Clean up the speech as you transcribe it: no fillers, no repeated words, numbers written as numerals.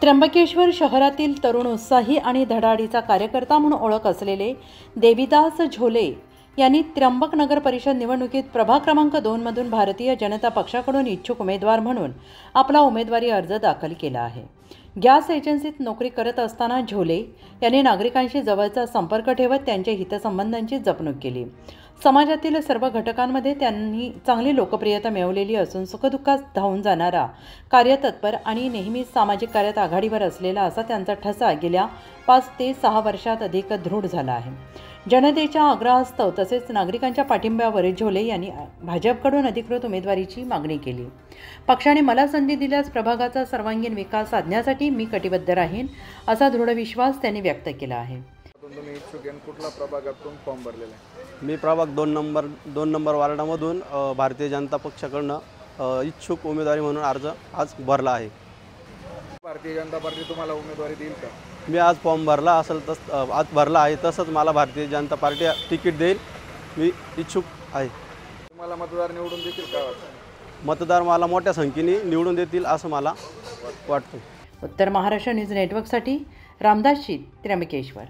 त्र्यंबकेश्वर शहरातील तरुण उत्साही आणि धडाडीचा कार्यकर्ता म्हणून ओळख असलेले देविदास झोले यांनी त्र्यंबक नगर परिषद निवडणुकीत प्रभाग क्रमांक 2 मधून भारतीय जनता पक्षाकडून इच्छुक उमेदवार म्हणून आपला उमेदवारी अर्ज दाखल केला आहे। गॅस एजन्सीत नोकरी करत असताना झोले यांनी नागरिकांशी जवळचा संपर्क ठेवत त्यांच्या हितसंबंधांची जपणूक केली। समाजातील सर्व घटकांमध्ये त्यांनी चांगली लोकप्रियता मिळवलेली असून सुखदुःखात धावून जाणारा, कार्यतत्पर आणि नेहमीच सामाजिक कार्यात आघाडीवर असलेला असा त्यांचा ठसा गेल्या 5 ते 6 वर्षात अधिक दृढ झाला आहे। जनतेच्या आग्रहास्तव तसेच नागरिकांच्या पाठिंब्यावर झोले यांनी भाजपकडून अधिकृत उमेदवारीची मागणी केली। पक्षाने मला संधी दिल्यास प्रभागाचा सर्वांगीण विकास साधण्यासाठी मी कटिबद्ध राहीन असा दृढ विश्वास त्यांनी व्यक्त केला आहे। तुम्ही इच्छुक आणि कुठल्या प्रभागातून फॉर्म भरलेला आहे? मी प्रभाग 2 नंबर वार्डामधून भारतीय जनता पक्षाकडून इच्छुक उमेदवारी म्हणून अर्ज आज भरला आहे। भारतीय जनता पार्टी तुम्हाला उमेदवारी देईल का? मी आज फॉर्म भरला असेल आज भरला आहे, तसंच मला भारतीय जनता पार्टी तिकीट देईल। मी इच्छुक आहे। तुम्हाला मतदार निवडून देतील का? मतदार मला मोठ्या संख्येने निवडून देतील असं मला वाटतं। उत्तर महाराष्ट्र न्यूज नेटवर्कसाठी रामदास शीत, त्र्यंबकेश्वर।